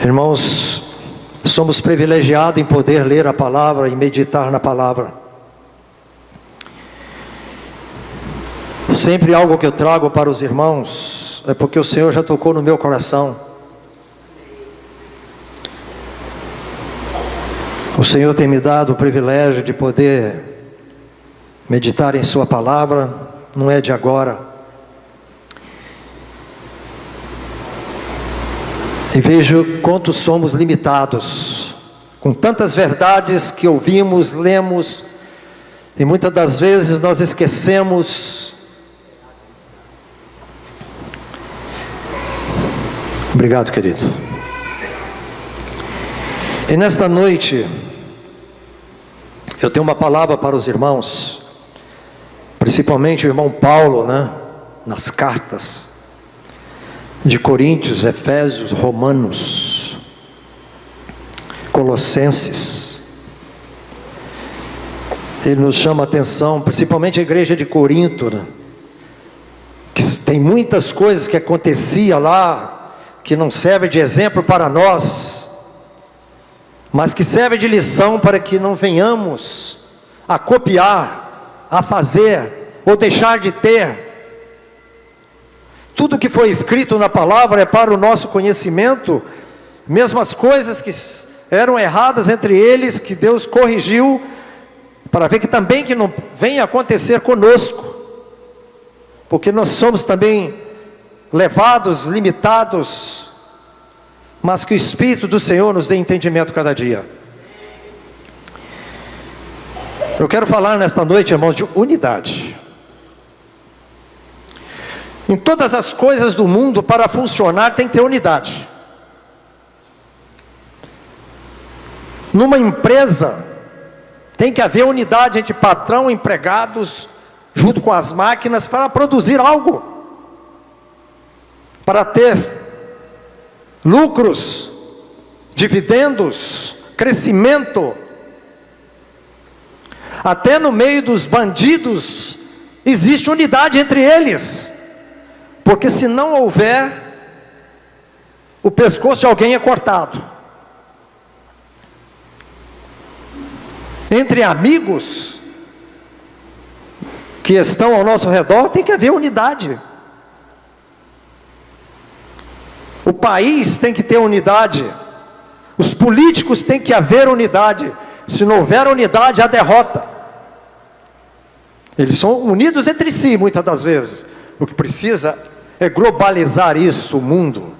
Irmãos, somos privilegiados em poder ler a palavra e meditar na palavra. Sempre algo que eu trago para os irmãos é porque o Senhor já tocou no meu coração. O Senhor tem me dado o privilégio de poder meditar em sua palavra, não é de agora. E vejo quanto somos limitados, com tantas verdades que ouvimos, lemos, e muitas das vezes nós esquecemos. Obrigado, querido. E nesta noite, eu tenho uma palavra para os irmãos, principalmente o irmão Paulo, nas cartas de Coríntios, Efésios, Romanos, Colossenses. Ele nos chama a atenção, principalmente a igreja de Corinto, que tem muitas coisas que acontecia lá, que não serve de exemplo para nós, mas que serve de lição para que não venhamos a copiar, a fazer, ou deixar de ter. Tudo que foi escrito na palavra é para o nosso conhecimento, mesmo as coisas que eram erradas entre eles, que Deus corrigiu, para ver que também que não venha acontecer conosco, porque nós somos também levados, limitados, mas que o Espírito do Senhor nos dê entendimento cada dia. Eu quero falar nesta noite, irmãos, de unidade. Em todas as coisas do mundo, para funcionar, tem que ter unidade. Numa empresa, tem que haver unidade entre patrão e empregados, junto com as máquinas, para produzir algo, para ter lucros, dividendos, crescimento. Até no meio dos bandidos, existe unidade entre eles. Porque se não houver, o pescoço de alguém é cortado. Entre amigos que estão ao nosso redor, tem que haver unidade. O país tem que ter unidade. Os políticos têm que haver unidade. Se não houver unidade, há derrota. Eles são unidos entre si, muitas das vezes. O que precisa é globalizar isso, o mundo.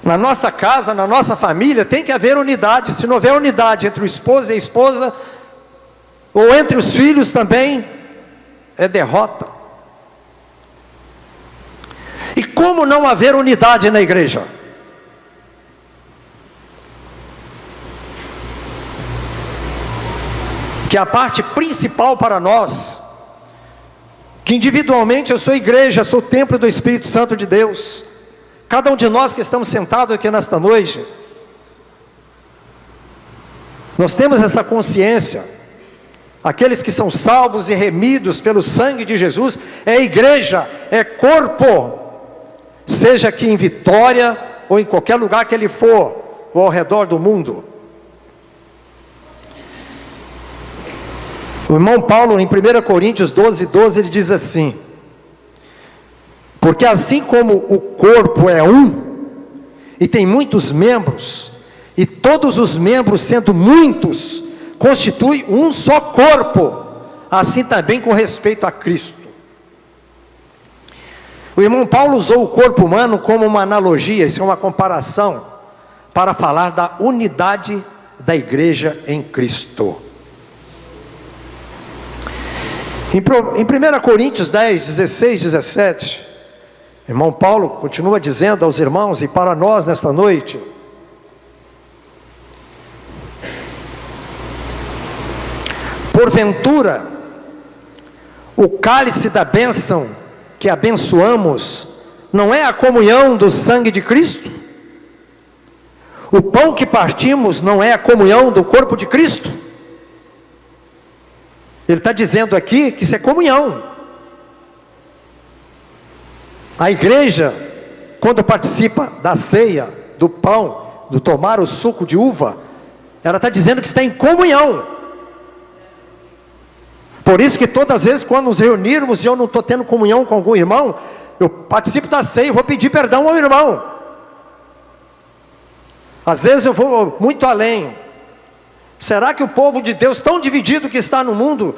Na nossa casa, na nossa família, tem que haver unidade. Se não houver unidade entre o esposo e a esposa, ou entre os filhos também, é derrota. E como não haver unidade na igreja? Que é a parte principal para nós, que individualmente eu sou igreja, sou templo do Espírito Santo de Deus. Cada um de nós que estamos sentados aqui nesta noite, nós temos essa consciência. Aqueles que são salvos e remidos pelo sangue de Jesus, é igreja, é corpo, seja aqui em Vitória, ou em qualquer lugar que ele for, ou ao redor do mundo. O irmão Paulo, em 1 Coríntios 12:12, ele diz assim: porque assim como o corpo é um, e tem muitos membros, e todos os membros sendo muitos, constitui um só corpo, assim também com respeito a Cristo. O irmão Paulo usou o corpo humano como uma analogia, isso é uma comparação, para falar da unidade da igreja em Cristo. Em 1 Coríntios 10, 16, 17, irmão Paulo continua dizendo aos irmãos e para nós nesta noite: porventura, o cálice da bênção que abençoamos, não é a comunhão do sangue de Cristo? O pão que partimos não é a comunhão do corpo de Cristo? Ele está dizendo aqui que isso é comunhão. A igreja, quando participa da ceia, do pão, do tomar o suco de uva, ela está dizendo que está em comunhão. Por isso que todas as vezes quando nos reunirmos e eu não estou tendo comunhão com algum irmão, eu participo da ceia e vou pedir perdão ao irmão. Às vezes eu vou muito além. Será que o povo de Deus, tão dividido que está no mundo,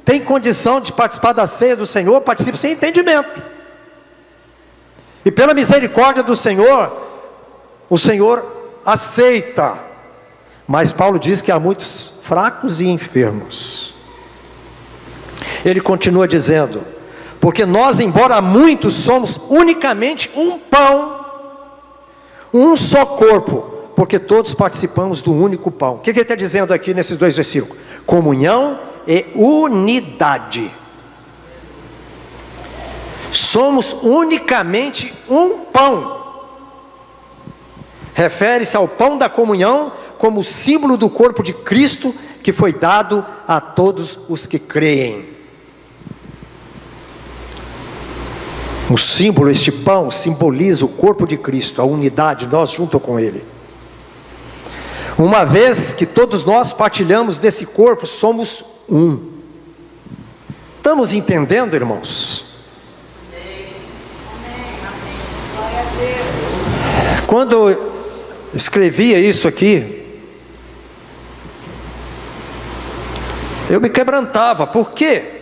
tem condição de participar da ceia do Senhor? Participa sem entendimento. E pela misericórdia do Senhor, o Senhor aceita. Mas Paulo diz que há muitos fracos e enfermos. Ele continua dizendo: porque nós, embora muitos, somos unicamente um pão, um só corpo, porque todos participamos do único pão. O que ele está dizendo aqui nesses dois versículos? Comunhão e unidade. Somos unicamente um pão. Refere-se ao pão da comunhão como símbolo do corpo de Cristo, que foi dado a todos os que creem. O símbolo, este pão, simboliza o corpo de Cristo, a unidade, nós junto com Ele. Uma vez que todos nós partilhamos desse corpo, somos um. Estamos entendendo, irmãos? Quando eu escrevia isso aqui, eu me quebrantava. Por quê?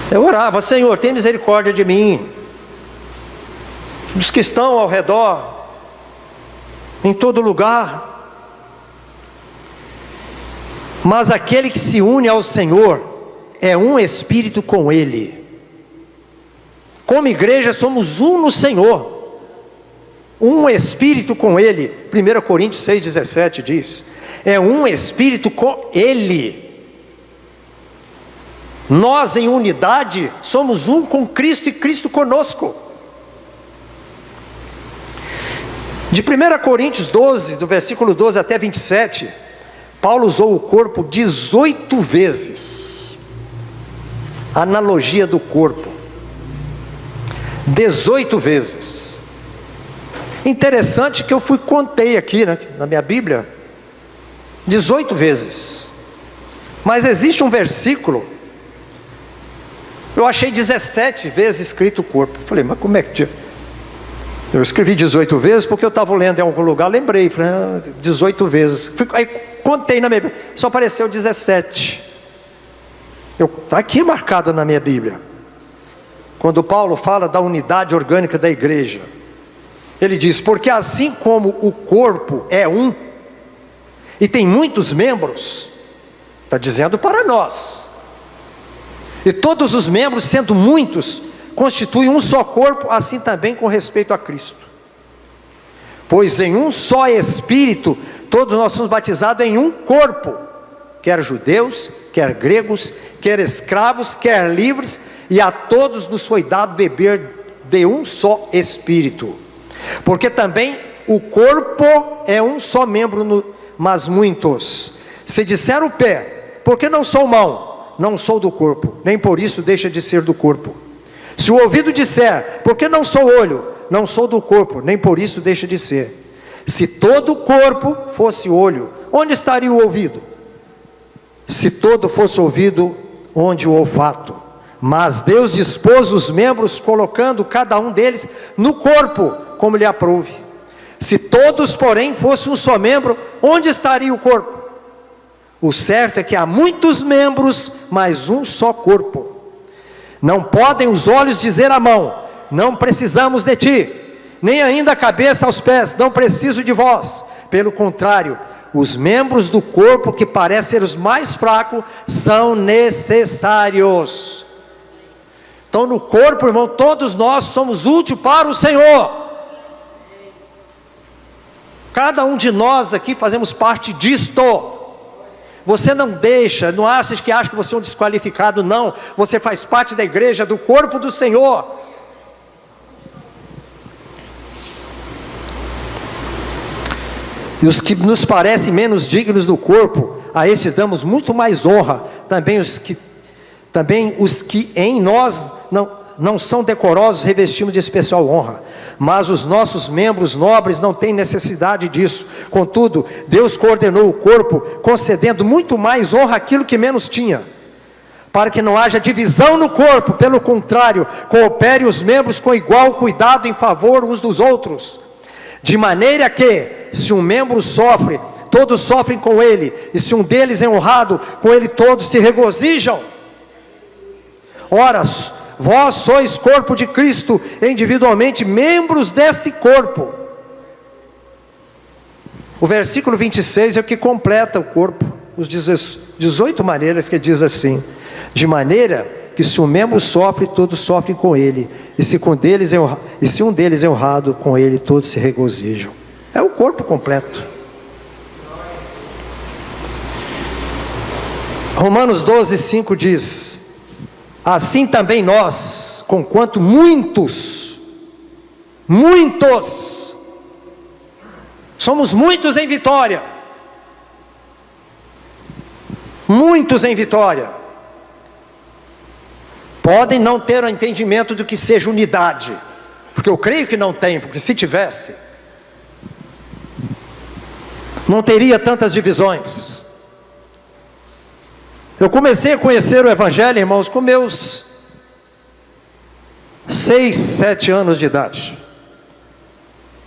Eu orava: Senhor, tem misericórdia de mim, dos que estão ao redor, em todo lugar. Mas aquele que se une ao Senhor é um espírito com Ele. Como igreja somos um no Senhor, um espírito com Ele. 1 Coríntios 6,17 diz: é um espírito com Ele. Nós em unidade somos um com Cristo e Cristo conosco. De 1 Coríntios 12, do versículo 12 até 27, Paulo usou o corpo 18 vezes. Analogia do corpo. 18 vezes. Interessante que eu contei aqui, né, na minha Bíblia, 18 vezes. Mas existe um versículo, eu achei 17 vezes escrito o corpo. Falei, mas como é que... Eu escrevi 18 vezes porque eu estava lendo em algum lugar, lembrei, falei, 18 vezes. Aí contei na minha Bíblia, só apareceu 17. Está aqui marcado na minha Bíblia. Quando Paulo fala da unidade orgânica da igreja, ele diz: porque assim como o corpo é um, e tem muitos membros, está dizendo para nós, e todos os membros, sendo muitos, constituem um só corpo, assim também com respeito a Cristo. Pois em um só Espírito, todos nós somos batizados em um corpo, quer judeus, quer gregos, quer escravos, quer livres, e a todos nos foi dado beber de um só Espírito. Porque também o corpo é um só membro, mas muitos. Se disser o pé, porque não sou mão, não sou do corpo, nem por isso deixa de ser do corpo. Se o ouvido disser, porque não sou olho, não sou do corpo, nem por isso deixa de ser. Se todo o corpo fosse olho, onde estaria o ouvido? Se todo fosse ouvido, onde o olfato? Mas Deus dispôs os membros, colocando cada um deles no corpo, como lhe aprouve. Se todos, porém, fossem um só membro, onde estaria o corpo? O certo é que há muitos membros, mas um só corpo. Não podem os olhos dizer à mão: não precisamos de ti, nem ainda a cabeça aos pés: não preciso de vós. Pelo contrário, os membros do corpo que parecem ser os mais fracos são necessários. Então no corpo, irmão, todos nós somos úteis para o Senhor. Cada um de nós aqui fazemos parte disto. Você não deixa, não acha que você é um desqualificado, não. Você faz parte da igreja, do corpo do Senhor. E os que nos parecem menos dignos do corpo, a estes damos muito mais honra. Também os que em nós não são decorosos, revestimos de especial honra. Mas os nossos membros nobres não têm necessidade disso. Contudo, Deus coordenou o corpo, concedendo muito mais honra àquilo que menos tinha, para que não haja divisão no corpo. Pelo contrário, coopere os membros com igual cuidado em favor uns dos outros, de maneira que, se um membro sofre, todos sofrem com ele, e se um deles é honrado, com ele todos se regozijam. Ora, vós sois corpo de Cristo, individualmente membros desse corpo. O versículo 26 é o que completa o corpo, os 18 maneiras que diz assim: de maneira que se um membro sofre, todos sofrem com ele, e se um deles é honrado, com ele todos se regozijam. É o corpo completo. Romanos 12:5 diz: assim também nós, conquanto muitos, somos muitos em vitória, podem não ter o entendimento do que seja unidade, porque eu creio que não tem, porque se tivesse, não teria tantas divisões. Eu comecei a conhecer o Evangelho, irmãos, com meus 6, 7 anos de idade.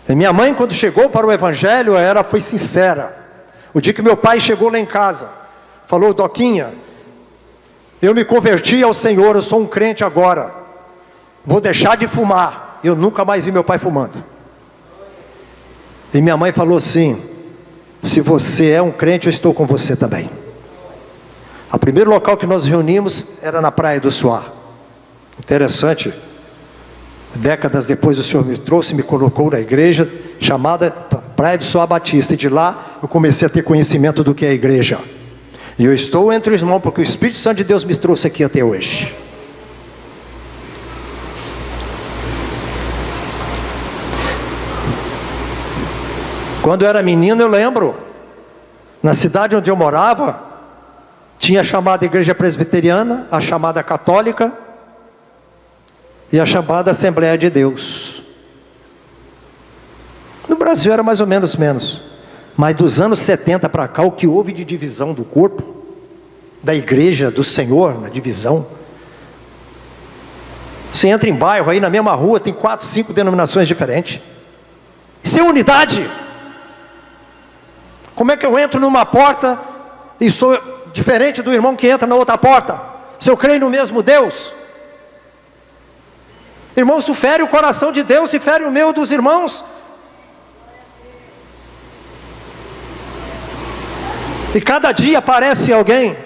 E minha mãe, quando chegou para o Evangelho, foi sincera. O dia que meu pai chegou lá em casa, falou: Doquinha, eu me converti ao Senhor, eu sou um crente agora, vou deixar de fumar. Eu nunca mais vi meu pai fumando. E minha mãe falou assim: se você é um crente, eu estou com você também. O primeiro local que nós reunimos era na Praia do Suá. Interessante, décadas depois o Senhor me trouxe, me colocou na igreja chamada Praia do Suá Batista, e de lá eu comecei a ter conhecimento do que é a igreja. E eu estou entre os irmãos porque o Espírito Santo de Deus me trouxe aqui até hoje. Quando eu era menino, eu lembro, na cidade onde eu morava, tinha a chamada igreja presbiteriana, a chamada católica e a chamada Assembleia de Deus. No Brasil era mais ou menos, mas dos anos 70 para cá, o que houve de divisão do corpo, da igreja do Senhor, na divisão. Você entra em bairro, aí na mesma rua tem 4, 5 denominações diferentes. Isso é unidade. Como é que eu entro numa porta e sou diferente do irmão que entra na outra porta, se eu creio no mesmo Deus? Irmão, isso fere o coração de Deus, se fere o meu dos irmãos. E cada dia aparece alguém.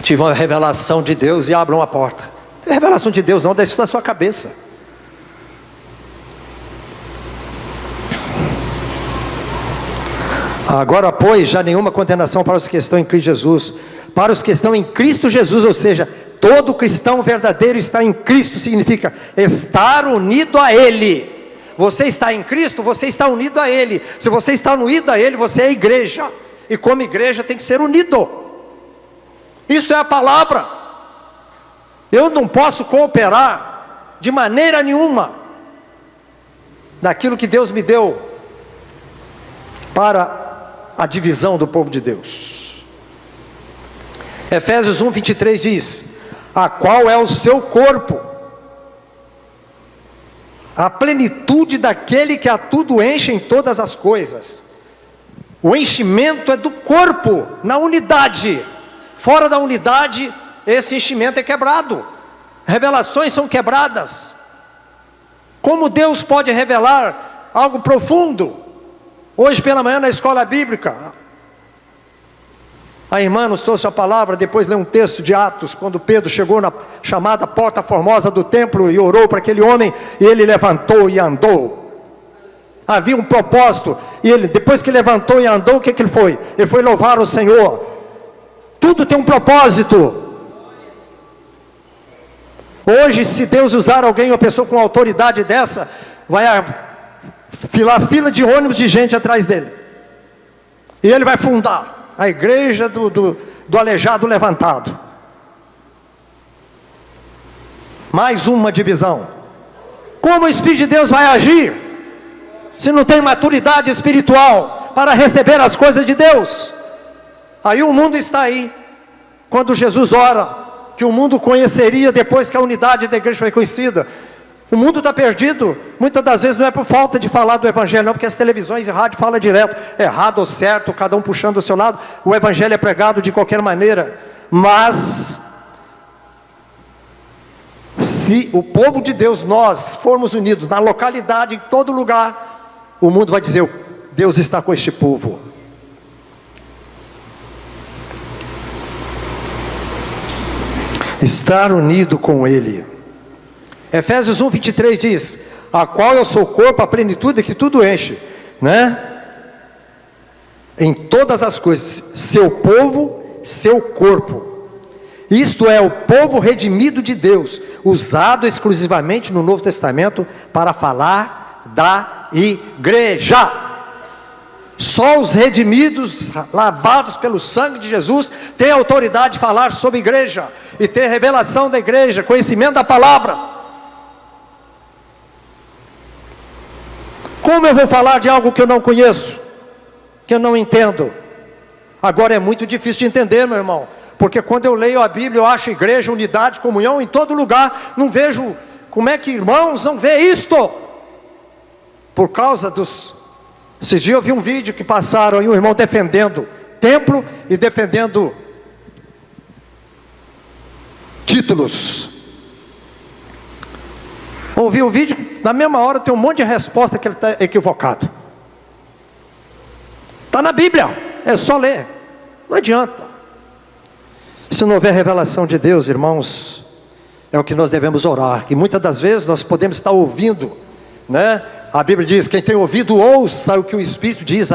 Tive uma revelação de Deus e abram a porta. Não é revelação de Deus não, dá isso na sua cabeça. Agora, pois, já nenhuma condenação para os que estão em Cristo Jesus. Para os que estão em Cristo Jesus, ou seja, todo cristão verdadeiro está em Cristo, significa estar unido a Ele. Você está em Cristo, você está unido a Ele. Se você está unido a Ele, você é igreja. E como igreja tem que ser unido. Isso é a palavra. Eu não posso cooperar de maneira nenhuma naquilo que Deus me deu para a divisão do povo de Deus. Efésios 1:23 diz: a qual é o seu corpo, a plenitude daquele que a tudo enche em todas as coisas. O enchimento é do corpo, na unidade. Fora da unidade, esse enchimento é quebrado. Revelações são quebradas. Como Deus pode revelar algo profundo? Hoje pela manhã na escola bíblica, a irmã nos trouxe a palavra, depois leu um texto de Atos, quando Pedro chegou na chamada porta formosa do templo e orou para aquele homem, e ele levantou e andou. Havia um propósito, e ele, depois que levantou e andou, o que ele foi? Ele foi louvar o Senhor. Tudo tem um propósito. Hoje, se Deus usar alguém, uma pessoa com autoridade dessa, vai filar fila de ônibus de gente atrás dele, e ele vai fundar a igreja do aleijado levantado. Mais uma divisão. Como o Espírito de Deus vai agir se não tem maturidade espiritual para receber as coisas de Deus? Aí o mundo está aí. Quando Jesus ora, que o mundo conheceria depois que a unidade da igreja foi conhecida. O mundo está perdido. Muitas das vezes não é por falta de falar do Evangelho, não, porque as televisões e rádio falam direto, errado ou certo, cada um puxando do seu lado. O Evangelho é pregado de qualquer maneira. Mas se o povo de Deus, nós formos unidos na localidade, em todo lugar, o mundo vai dizer: Deus está com este povo. Estar unido com Ele. Efésios 1:23 diz: a qual eu sou o corpo, a plenitude que tudo enche, né? Em todas as coisas, seu povo, seu corpo. Isto é, o povo redimido de Deus, usado exclusivamente no Novo Testamento para falar da igreja. Só os redimidos, lavados pelo sangue de Jesus, têm autoridade de falar sobre a igreja e ter revelação da igreja, conhecimento da palavra. Como eu vou falar de algo que eu não conheço, que eu não entendo? Agora é muito difícil de entender, meu irmão, porque quando eu leio a Bíblia, eu acho igreja, unidade, comunhão em todo lugar. Não vejo como é que irmãos não vê isto, por causa dos... Esses dias eu vi um vídeo que passaram aí, um irmão defendendo templo e defendendo títulos. Ouvi o vídeo, na mesma hora tem um monte de resposta que ele está equivocado. Está na Bíblia, é só ler, não adianta. Se não houver revelação de Deus, irmãos, é o que nós devemos orar. E muitas das vezes nós podemos estar ouvindo, né? A Bíblia diz: quem tem ouvido, ouça o que o Espírito diz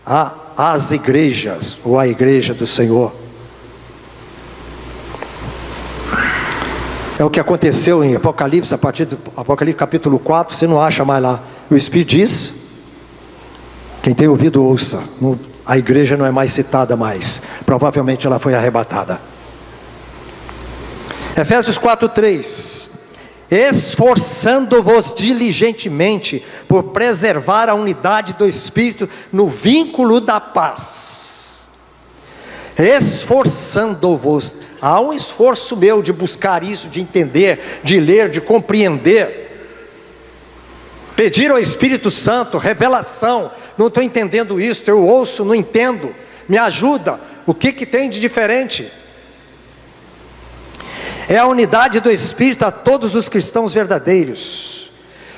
às igrejas, ou à igreja do Senhor. É o que aconteceu em Apocalipse, a partir do Apocalipse capítulo 4, você não acha mais lá. O Espírito diz: quem tem ouvido, ouça. A igreja não é mais citada mais, provavelmente ela foi arrebatada. Efésios 4:3: esforçando-vos diligentemente por preservar a unidade do Espírito no vínculo da paz. Esforçando-vos. Há um esforço meu de buscar isso, de entender, de ler, de compreender. Pedir ao Espírito Santo revelação. Não estou entendendo isso, eu ouço, não entendo. Me ajuda. O que tem de diferente? É a unidade do Espírito a todos os cristãos verdadeiros.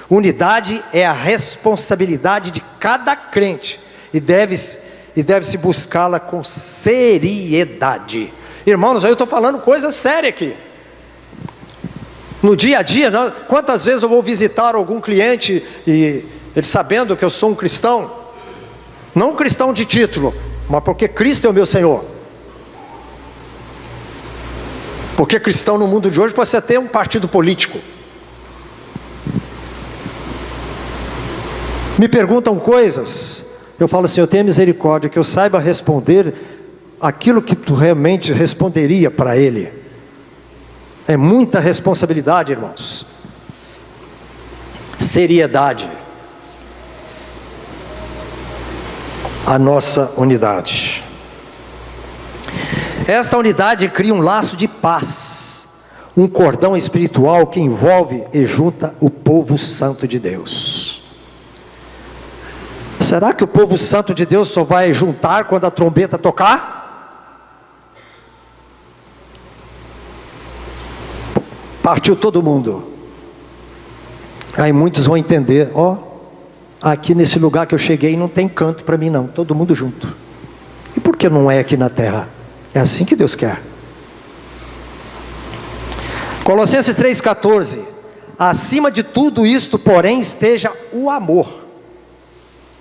Unidade é a responsabilidade de cada crente, e deve-se buscá-la com seriedade. Irmãos, eu estou falando coisa séria aqui. No dia a dia, quantas vezes eu vou visitar algum cliente, e ele sabendo que eu sou um cristão, não um cristão de título, mas porque Cristo é o meu Senhor. Porque cristão no mundo de hoje pode ser até um partido político. Me perguntam coisas, eu falo assim: eu tenho misericórdia, que eu saiba responder aquilo que tu realmente responderia para ele. É muita responsabilidade, irmãos. Seriedade. A nossa unidade. Esta unidade cria um laço de paz, um cordão espiritual que envolve e junta o povo santo de Deus. Será que o povo santo de Deus só vai juntar quando a trombeta tocar? Partiu todo mundo. Aí muitos vão entender: aqui nesse lugar que eu cheguei não tem canto para mim não, todo mundo junto. E por que não é aqui na terra? É assim que Deus quer. Colossenses 3,14: acima de tudo isto, porém, esteja o amor,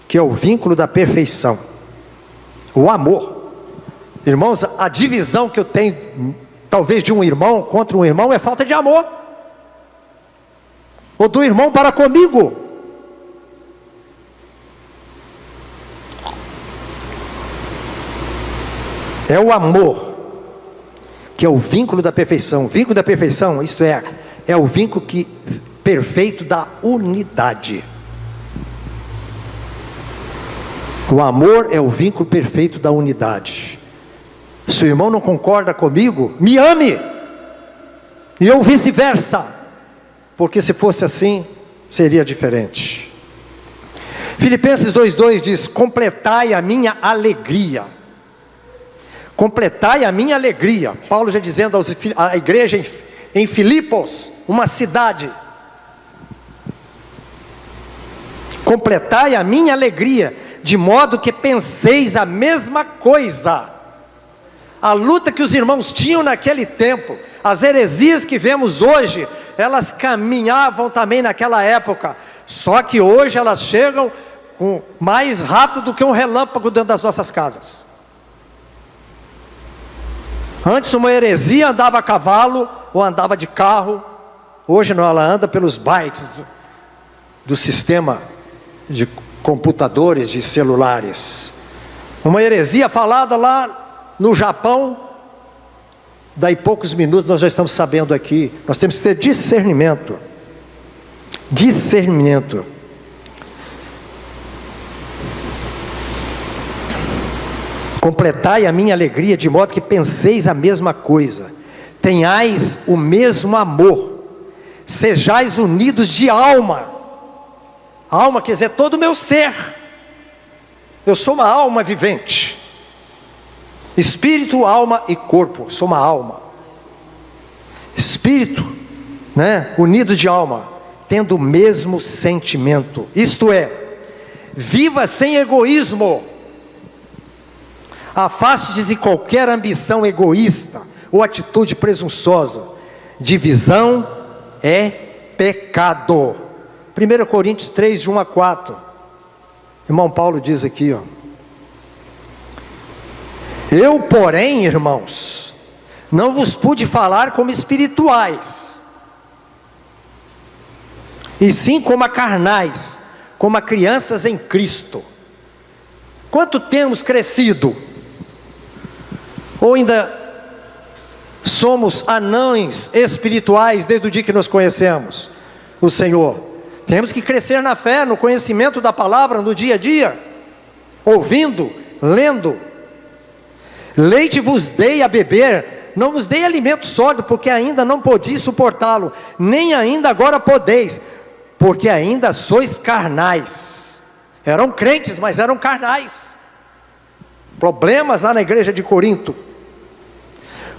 que é o vínculo da perfeição. O amor. Irmãos, a divisão que eu tenho, talvez de um irmão contra um irmão, é falta de amor. Ou do irmão para comigo. É o amor que é o vínculo da perfeição. O vínculo da perfeição, isto é o vínculo perfeito da unidade. O amor é o vínculo perfeito da unidade. Se o irmão não concorda comigo, me ame, e eu vice-versa, porque se fosse assim, seria diferente. Filipenses 2:2 diz: completai a minha alegria. Completai a minha alegria. Paulo já dizendo à igreja em Filipos, uma cidade: completai a minha alegria, de modo que penseis a mesma coisa. A luta que os irmãos tinham naquele tempo, as heresias que vemos hoje, elas caminhavam também naquela época, só que hoje elas chegam mais rápido do que um relâmpago dentro das nossas casas. Antes uma heresia andava a cavalo ou andava de carro, hoje não, ela anda pelos bytes do sistema de computadores, de celulares. Uma heresia falada lá no Japão, daí poucos minutos nós já estamos sabendo aqui. Nós temos que ter discernimento. Discernimento. Completai a minha alegria, de modo que penseis a mesma coisa, tenhais o mesmo amor, sejais unidos de alma. Alma quer dizer todo o meu ser. Eu sou uma alma vivente. Espírito, alma e corpo. Sou uma alma. Espírito, unido de alma, tendo o mesmo sentimento. Isto é, viva sem egoísmo. Afaste-se de qualquer ambição egoísta ou atitude presunçosa. Divisão é pecado. 1 Coríntios 3, de 1 a 4. Irmão Paulo diz aqui, eu, porém, irmãos, não vos pude falar como espirituais, e sim como a carnais, como a crianças em Cristo. Quanto temos crescido? Ou ainda somos anões espirituais desde o dia que nos conhecemos o Senhor? Temos que crescer na fé, no conhecimento da palavra, no dia a dia, ouvindo, lendo. Leite vos dei a beber, não vos dei alimento sólido, porque ainda não podiais suportá-lo, nem ainda agora podeis, porque ainda sois carnais. Eram crentes, mas eram carnais. Problemas lá na igreja de Corinto.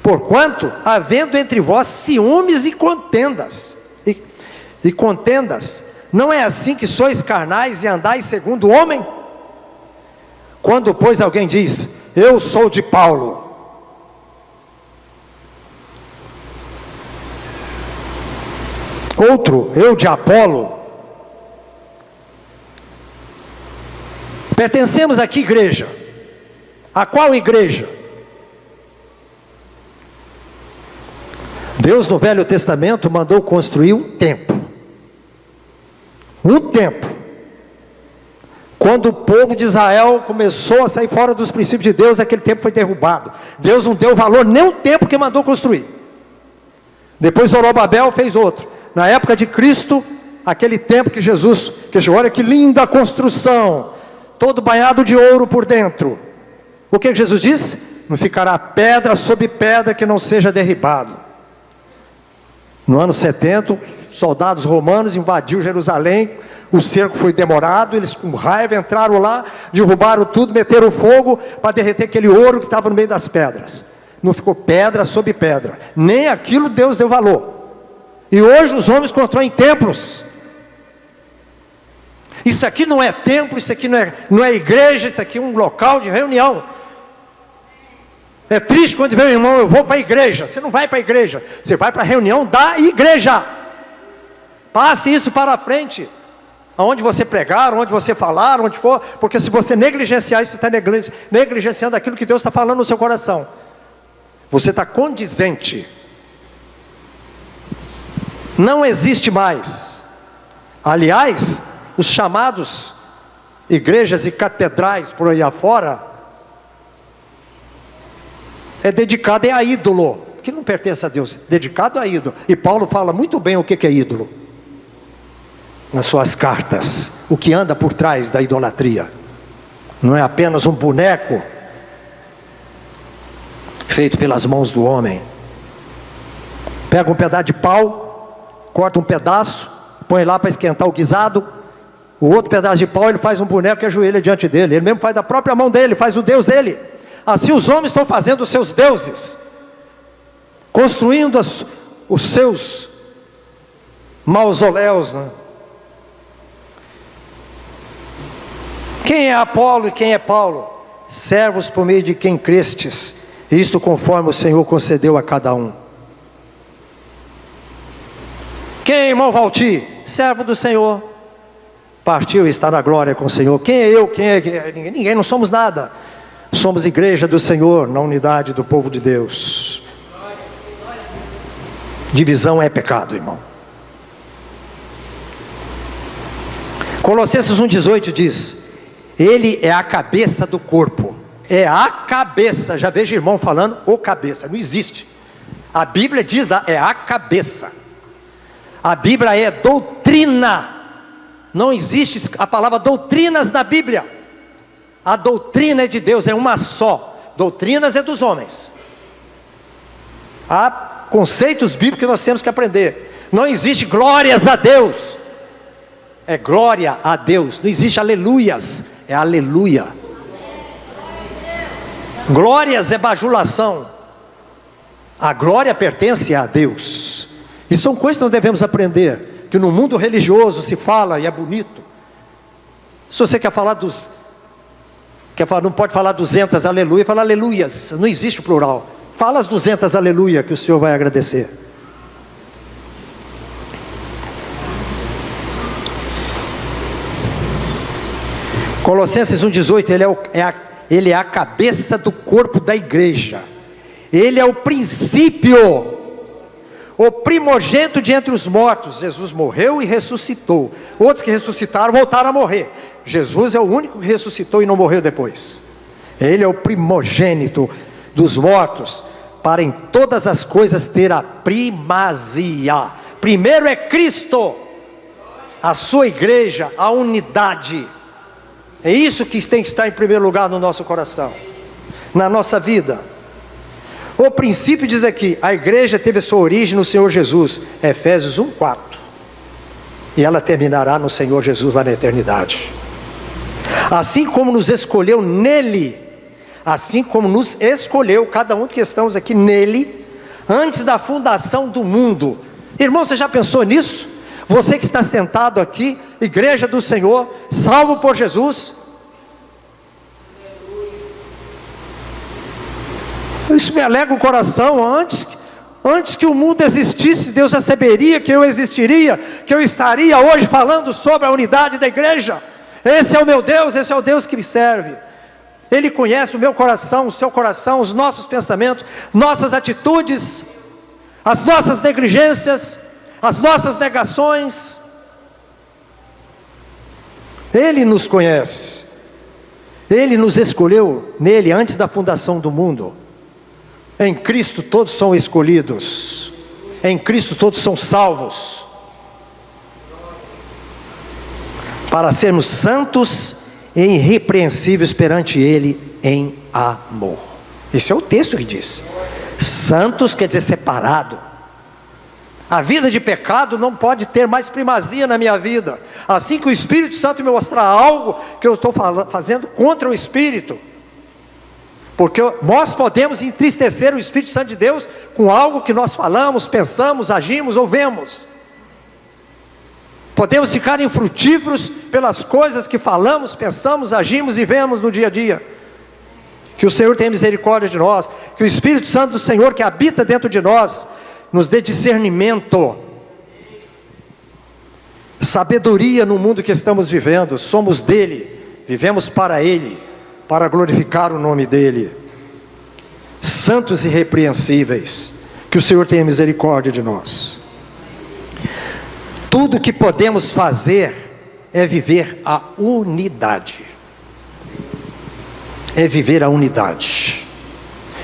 Porquanto, havendo entre vós ciúmes e contendas, e contendas, não é assim que sois carnais e andais segundo o homem? Quando, pois, alguém diz, eu sou de Paulo, outro, eu de Apolo, pertencemos a que igreja? A qual igreja? Deus no Velho Testamento mandou construir um templo. Um templo. Quando o povo de Israel começou a sair fora dos princípios de Deus, aquele templo foi derrubado. Deus não deu valor nem ao templo que mandou construir. Depois Zorobabel fez outro. Na época de Cristo, aquele templo que Jesus, olha que linda construção, todo banhado de ouro por dentro. O que Jesus disse? Não ficará pedra sobre pedra que não seja derribado. No ano 70, soldados romanos invadiram Jerusalém, o cerco foi demorado, eles com raiva entraram lá, derrubaram tudo, meteram fogo para derreter aquele ouro que estava no meio das pedras. Não ficou pedra sobre pedra, nem aquilo Deus deu valor. E hoje os homens constroem templos. Isso aqui não é templo, isso aqui não é igreja, isso aqui é um local de reunião. É triste quando vem o irmão, eu vou para a igreja. Você não vai para a igreja, você vai para a reunião da igreja. Passe isso para a frente, aonde você pregar, onde você falar, onde for, porque se você negligenciar isso, você está negligenciando aquilo que Deus está falando no seu coração. Você está condizente. Não existe mais. Aliás, os chamados igrejas e catedrais por aí afora, é dedicado a ídolo. que não pertence a Deus, dedicado a ídolo. E Paulo fala muito bem o que é ídolo nas suas cartas, o que anda por trás da idolatria. Não é apenas um boneco feito pelas mãos do homem. Pega um pedaço de pau, corta um pedaço, põe lá para esquentar o guisado. O outro pedaço de pau ele faz um boneco e ajoelha diante dele. Ele mesmo faz da própria mão dele, faz o Deus dele. Assim os homens estão fazendo os seus deuses, construindo os seus mausoléus, né? Quem é Apolo e quem é Paulo? Servos por meio de quem crestes, isto conforme o Senhor concedeu a cada um. Quem é irmão Valti? Servo do Senhor, partiu e está na glória com o Senhor. Quem é eu? Quem é? Ninguém, não somos nada. Somos igreja do Senhor, na unidade do povo de Deus. Divisão é pecado, irmão. Colossenses 1,18 diz: Ele é a cabeça do corpo. É a cabeça. Já vejo irmão falando o cabeça. Não existe. A Bíblia diz lá, é a cabeça. A Bíblia é doutrina. Não existe a palavra doutrinas na Bíblia. A doutrina é de Deus, é uma só. Doutrinas é dos homens. Há conceitos bíblicos que nós temos que aprender. Não existe glórias a Deus. É glória a Deus. Não existe aleluias. É aleluia. Glórias é bajulação. A glória pertence a Deus. E são coisas que nós devemos aprender. Que no mundo religioso se fala e é bonito. Se você quer falar não pode falar 200 aleluia, fala aleluias. Não existe o plural. Fala as 200 aleluia que o Senhor vai agradecer. Colossenses 1,18, ele é a cabeça do corpo da igreja. Ele é o princípio, o primogênito de entre os mortos. Jesus morreu e ressuscitou. Outros que ressuscitaram voltaram a morrer. Jesus é o único que ressuscitou e não morreu depois. Ele é o primogênito dos mortos, para em todas as coisas ter a primazia. Primeiro é Cristo, a sua igreja, a unidade. É isso que tem que estar em primeiro lugar no nosso coração, na nossa vida. O princípio diz aqui, a igreja teve a sua origem no Senhor Jesus, Efésios 1,4. E ela terminará no Senhor Jesus lá na eternidade. Assim como nos escolheu nele, assim como nos escolheu, cada um que estamos aqui nele, antes da fundação do mundo. Irmão, você já pensou nisso? Você que está sentado aqui, igreja do Senhor, salvo por Jesus. Isso me alegra o coração. Antes que o mundo existisse, Deus já saberia que eu existiria, que eu estaria hoje falando sobre a unidade da igreja. Esse é o meu Deus, esse é o Deus que me serve. Ele conhece o meu coração, o seu coração, os nossos pensamentos, nossas atitudes, as nossas negligências, as nossas negações. Ele nos conhece. Ele nos escolheu nele antes da fundação do mundo. Em Cristo todos são escolhidos. Em Cristo todos são salvos. Para sermos santos e irrepreensíveis perante Ele em amor. Esse é o texto que diz. Santos quer dizer separado. A vida de pecado não pode ter mais primazia na minha vida. Assim que o Espírito Santo me mostrar algo que eu estou fazendo contra o Espírito. Porque nós podemos entristecer o Espírito Santo de Deus com algo que nós falamos, pensamos, agimos ou vemos. Podemos ficar infrutíferos pelas coisas que falamos, pensamos, agimos e vemos no dia a dia. Que o Senhor tenha misericórdia de nós. Que o Espírito Santo do Senhor que habita dentro de nós nos dê discernimento, sabedoria no mundo que estamos vivendo. Somos dele, vivemos para ele, para glorificar o nome dele. Santos e irrepreensíveis. Que o Senhor tenha misericórdia de nós. Tudo que podemos fazer é viver a unidade. É viver a unidade.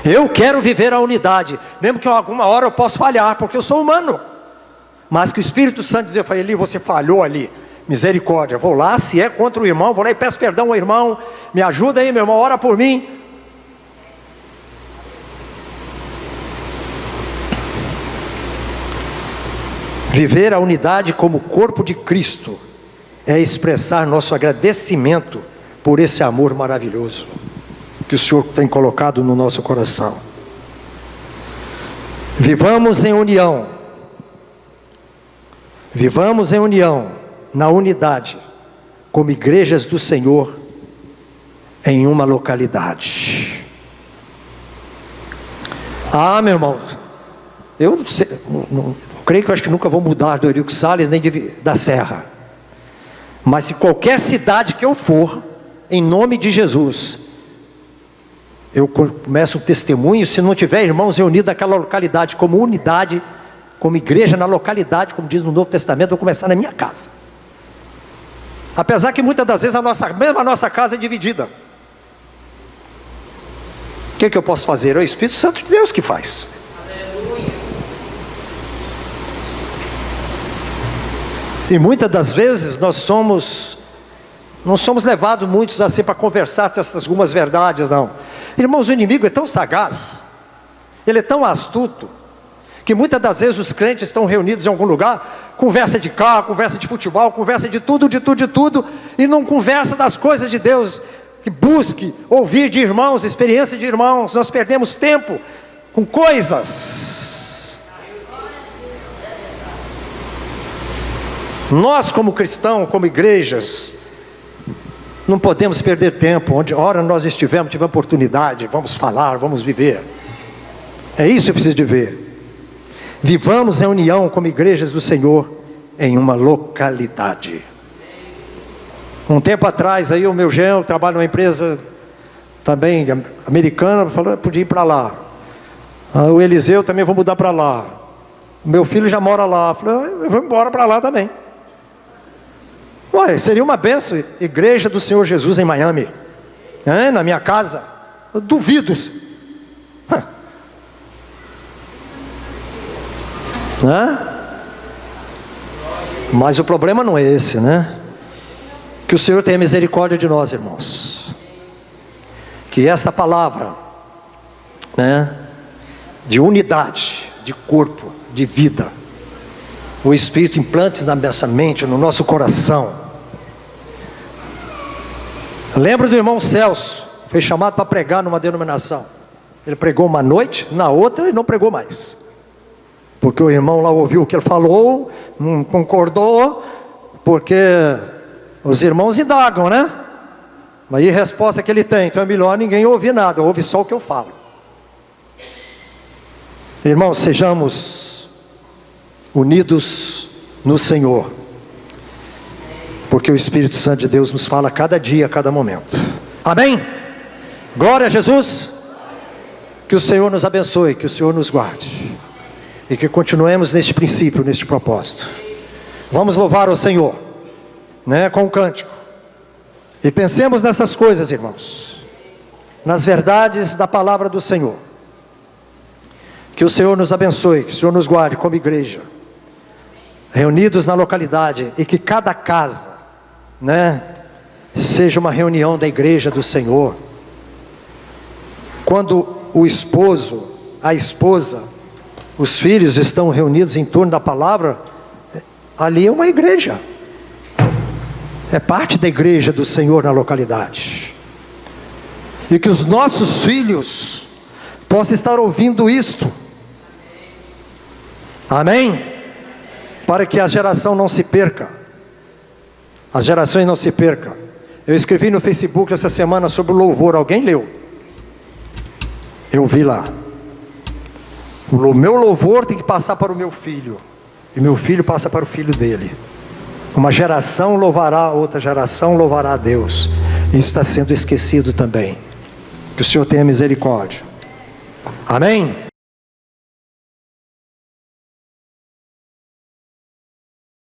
Eu quero viver a unidade, mesmo que alguma hora eu possa falhar, porque eu sou humano. Mas que o Espírito Santo de Deus fale, Eli, você falhou ali, misericórdia. Vou lá, se é contra o irmão, vou lá e peço perdão ao irmão. Me ajuda aí, meu irmão, ora por mim. Viver a unidade como corpo de Cristo é expressar nosso agradecimento por esse amor maravilhoso que o Senhor tem colocado no nosso coração. Vivamos em união. Vivamos em união, na unidade, como igrejas do Senhor, em uma localidade. Meu irmão, eu creio que eu acho que nunca vou mudar do Eurico Salles nem da Serra. Mas se qualquer cidade que eu for, em nome de Jesus, eu começo um testemunho. Se não tiver irmãos reunidos naquela localidade como unidade, como igreja na localidade, como diz no Novo Testamento, eu vou começar na minha casa. Apesar que muitas das vezes mesmo a nossa casa é dividida. O que eu posso fazer? É o Espírito Santo de Deus que faz. E muitas das vezes não somos levados muitos assim para conversar essas algumas verdades, não. Irmãos, o inimigo é tão sagaz, ele é tão astuto, que muitas das vezes os crentes estão reunidos em algum lugar, conversa de carro, conversa de futebol, conversa de tudo, e não conversa das coisas de Deus, que busque ouvir de irmãos, experiência de irmãos. Nós perdemos tempo com coisas. Nós como cristãos, como igrejas, não podemos perder tempo. Onde hora nós tivemos oportunidade, vamos falar, vamos viver. É isso que eu preciso de ver. Vivamos em união como igrejas do Senhor em uma localidade. Um tempo atrás aí o meu genro trabalha numa empresa também americana, falou que podia ir para lá. O Eliseu também, vou mudar para lá. O meu filho já mora lá, falou, eu vou embora para lá também. Ué, seria uma benção, igreja do Senhor Jesus em Miami, na minha casa. Eu duvido. Mas o problema não é esse, né? Que o Senhor tenha misericórdia de nós, irmãos. Que esta palavra, de unidade, de corpo, de vida, o Espírito implante na nossa mente, no nosso coração. Lembro do irmão Celso, foi chamado para pregar numa denominação. Ele pregou uma noite, na outra ele não pregou mais. Porque o irmão lá ouviu o que ele falou, não concordou, porque os irmãos indagam, né? Mas aí a resposta que ele tem, então é melhor ninguém ouvir nada, ouve só o que eu falo. Irmãos, sejamos unidos no Senhor, porque o Espírito Santo de Deus nos fala a cada dia, a cada momento. Amém? Glória a Jesus. Que o Senhor nos abençoe, que o Senhor nos guarde, e que continuemos neste princípio, neste propósito. Vamos louvar o Senhor, com um cântico, e pensemos nessas coisas, irmãos, nas verdades da palavra do Senhor. Que o Senhor nos abençoe, que o Senhor nos guarde como igreja, reunidos na localidade, e que cada casa, seja uma reunião da igreja do Senhor. Quando o esposo, a esposa, os filhos estão reunidos em torno da palavra, ali é uma igreja, é parte da igreja do Senhor na localidade. E que os nossos filhos possam estar ouvindo isto. Amém? Para que a geração não se perca, as gerações não se percam. Eu escrevi no Facebook essa semana sobre o louvor, alguém leu? Eu vi lá. O meu louvor tem que passar para o meu filho, e meu filho passa para o filho dele. Uma geração louvará, outra geração louvará a Deus. Isso está sendo esquecido também. Que o Senhor tenha misericórdia. Amém?